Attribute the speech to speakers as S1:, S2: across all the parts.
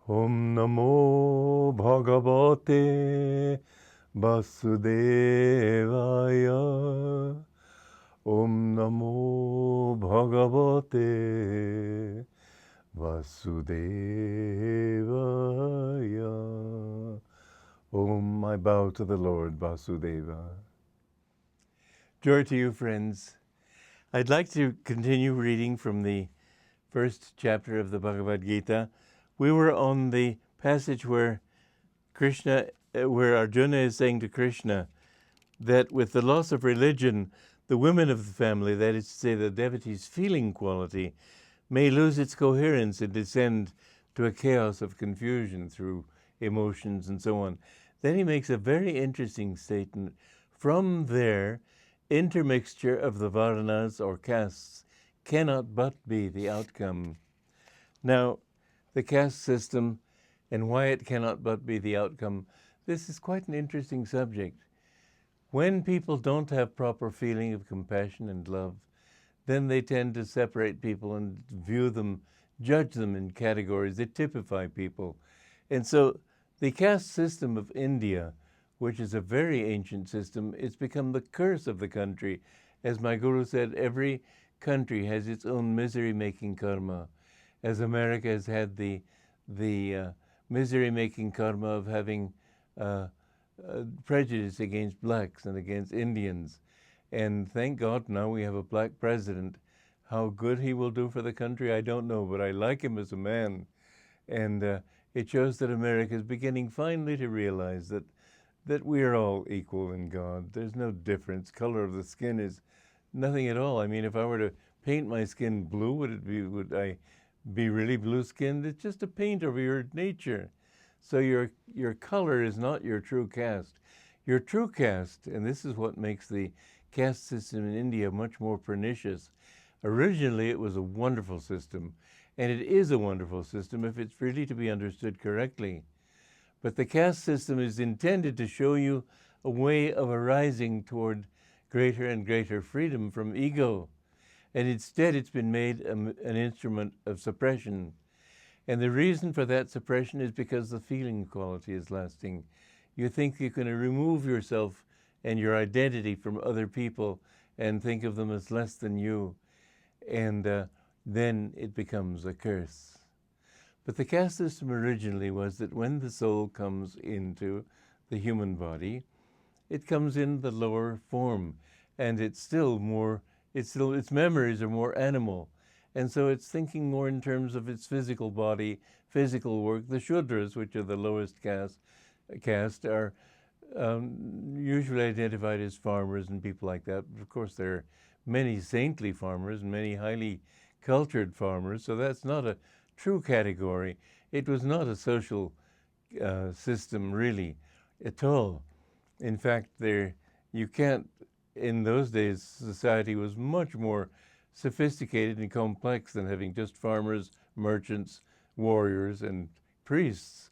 S1: Om Namo Bhagavate Vasudevaya. Om Namo Bhagavate Vasudevaya. Om, I bow to the Lord Vasudeva. Joy to you, friends. I'd like to continue reading from the first chapter of the Bhagavad Gita. We were on the passage where where Arjuna is saying to Krishna that with the loss of religion, the women of the family, that is to say the devotee's feeling quality, may lose its coherence and descend to a chaos of confusion through emotions and so on. Then he makes a very interesting statement. From there, intermixture of the varnas or castes cannot but be the outcome. Now, the caste system and why it cannot but be the outcome, this is quite an interesting subject. When people don't have proper feeling of compassion and love, then they tend to separate people and view them, judge them in categories. They typify people. And so the caste system of India, which is a very ancient system, it's become the curse of the country. As my guru said, every country has its own misery-making karma. As America has had the misery-making karma of having prejudice against blacks and against Indians. And thank God now we have a black president. How good he will do for the country, I don't know, but I like him as a man. And it shows that America is beginning finally to realize that we are all equal in God. There's no difference. Color of the skin is nothing at all. I mean, if I were to paint my skin blue, would I be really blue-skinned? It's just a paint over your nature. So your color is not your true caste. Your true caste, and this is what makes the caste system in India much more pernicious. Originally, it was a wonderful system, and it is a wonderful system if it's really to be understood correctly. But the caste system is intended to show you a way of arising toward greater and greater freedom from ego. And instead, it's been made an instrument of suppression. And the reason for that suppression is because the feeling quality is lasting. You think you can remove yourself and your identity from other people and think of them as less than you. And then it becomes a curse. But the caste system originally was that when the soul comes into the human body, it comes in the lower form. And its memories are more animal. And so it's thinking more in terms of its physical body, physical work. The Shudras, which are the lowest caste are usually identified as farmers and people like that. But of course, there are many saintly farmers and many highly cultured farmers, so that's not a true category. It was not a social system, really, at all. In fact, you can't, in those days, society was much more sophisticated and complex than having just farmers, merchants, warriors, and priests.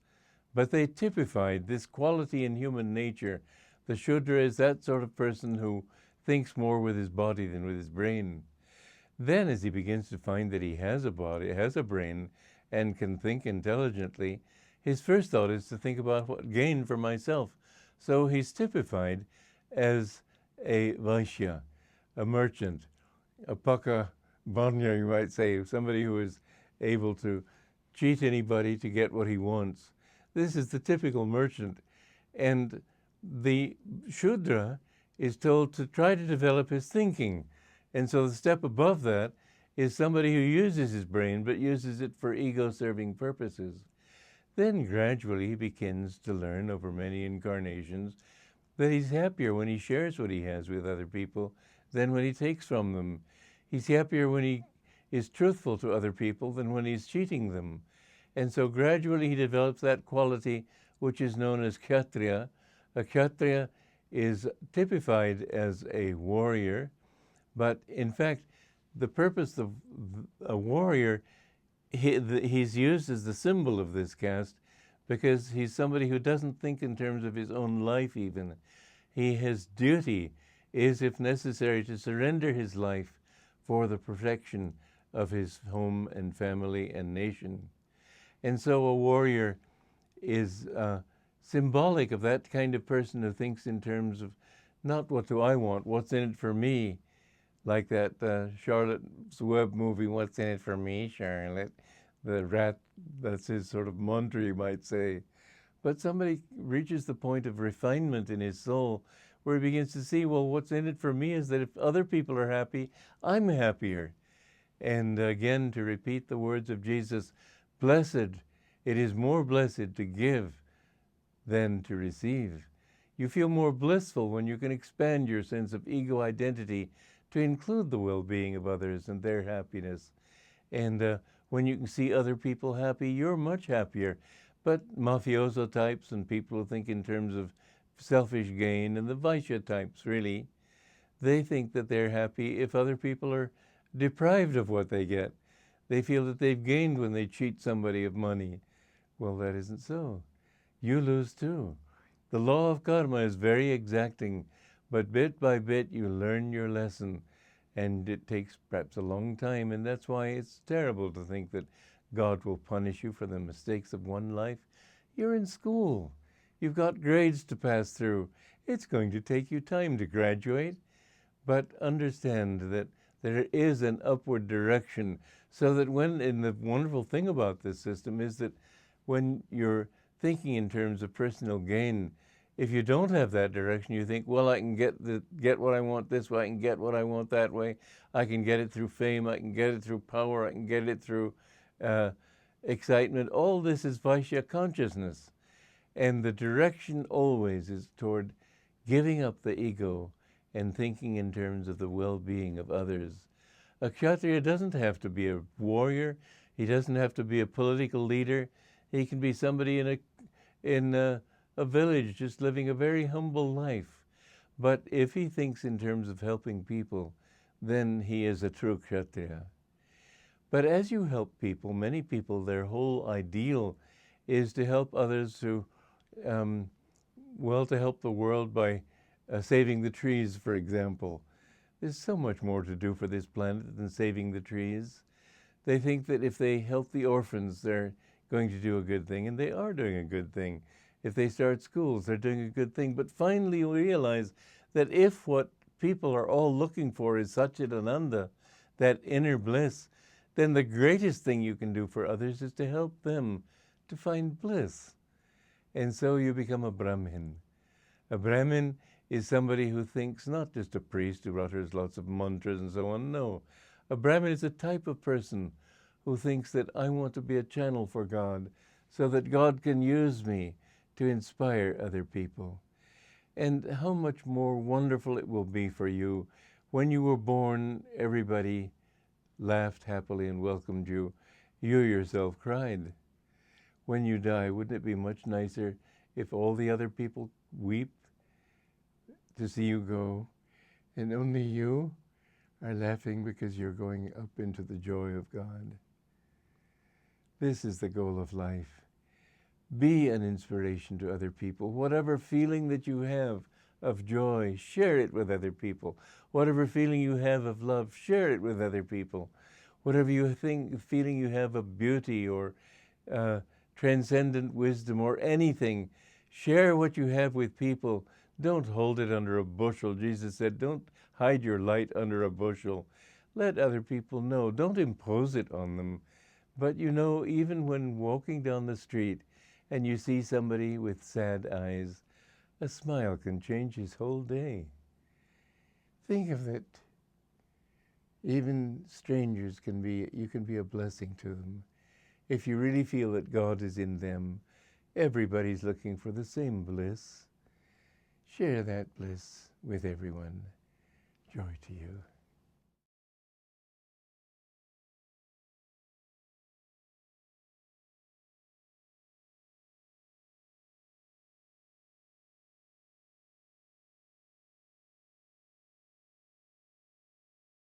S1: But they typified this quality in human nature. The Shudra is that sort of person who thinks more with his body than with his brain. Then as he begins to find that he has a body, has a brain, and can think intelligently, his first thought is to think about what gain for myself. So he's typified as a Vaishya, a merchant, a Paka Banya, you might say, somebody who is able to cheat anybody to get what he wants. This is the typical merchant. And the Shudra is told to try to develop his thinking. And so the step above that is somebody who uses his brain, but uses it for ego-serving purposes. Then gradually he begins to learn over many incarnations that he's happier when he shares what he has with other people than when he takes from them. He's happier when he is truthful to other people than when he's cheating them. And so gradually he develops that quality which is known as Kshatriya. A Kshatriya is typified as a warrior, but in fact, the purpose of a warrior, he's used as the symbol of this caste because he's somebody who doesn't think in terms of his own life even. His duty is, if necessary, to surrender his life for the protection of his home and family and nation. And so a warrior is symbolic of that kind of person who thinks in terms of not what do I want, what's in it for me, like that Charlotte's Web movie, What's in It for Me, Charlotte? The rat, that's his sort of mantra, you might say. But somebody reaches the point of refinement in his soul where he begins to see, well, what's in it for me is that if other people are happy, I'm happier. And again, to repeat the words of Jesus, blessed, it is more blessed to give than to receive. You feel more blissful when you can expand your sense of ego identity to include the well-being of others and their happiness. And when you can see other people happy, you're much happier. But mafioso types and people who think in terms of selfish gain, and the Vaishya types, really, they think that they're happy if other people are deprived of what they get. They feel that they've gained when they cheat somebody of money. Well, that isn't so. You lose too. The law of karma is very exacting, but bit by bit you learn your lesson, and it takes perhaps a long time, and that's why it's terrible to think that God will punish you for the mistakes of one life. You're in school. You've got grades to pass through. It's going to take you time to graduate, but understand that there is an upward direction, so that and the wonderful thing about this system is that when you're thinking in terms of personal gain, if you don't have that direction, you think, well, I can get what I want this way, I can get what I want that way, I can get it through fame, I can get it through power, I can get it through excitement. All this is Vaishya consciousness. And the direction always is toward giving up the ego and thinking in terms of the well-being of others. A Kshatriya doesn't have to be a warrior. He doesn't have to be a political leader. He can be somebody in a village just living a very humble life. But if he thinks in terms of helping people, then he is a true Kshatriya. But as you help people, many people, their whole ideal is to help others to help the world by saving the trees, for example. There's so much more to do for this planet than saving the trees. They think that if they help the orphans, they're going to do a good thing, and they are doing a good thing. If they start schools, they're doing a good thing. But finally you realize that if what people are all looking for is Ananda, that inner bliss, then the greatest thing you can do for others is to help them to find bliss. And so you become a Brahmin. A Brahmin is somebody who thinks, not just a priest who utters lots of mantras and so on, no. A Brahmin is a type of person who thinks that I want to be a channel for God so that God can use me to inspire other people. And how much more wonderful it will be for you. When you were born, everybody laughed happily and welcomed you. You yourself cried. When you die, wouldn't it be much nicer if all the other people weep to see you go, and only you are laughing because you're going up into the joy of God? This is the goal of life. Be an inspiration to other people. Whatever feeling that you have of joy, share it with other people. Whatever feeling you have of love, share it with other people. Whatever feeling you have of beauty or transcendent wisdom or anything, share what you have with people. Don't hold it under a bushel. Jesus said, don't hide your light under a bushel. Let other people know. Don't impose it on them. But you know, even when walking down the street and you see somebody with sad eyes, a smile can change his whole day. Think of it. Even strangers you can be a blessing to them. If you really feel that God is in them, everybody's looking for the same bliss. Share that bliss with everyone. Joy to you.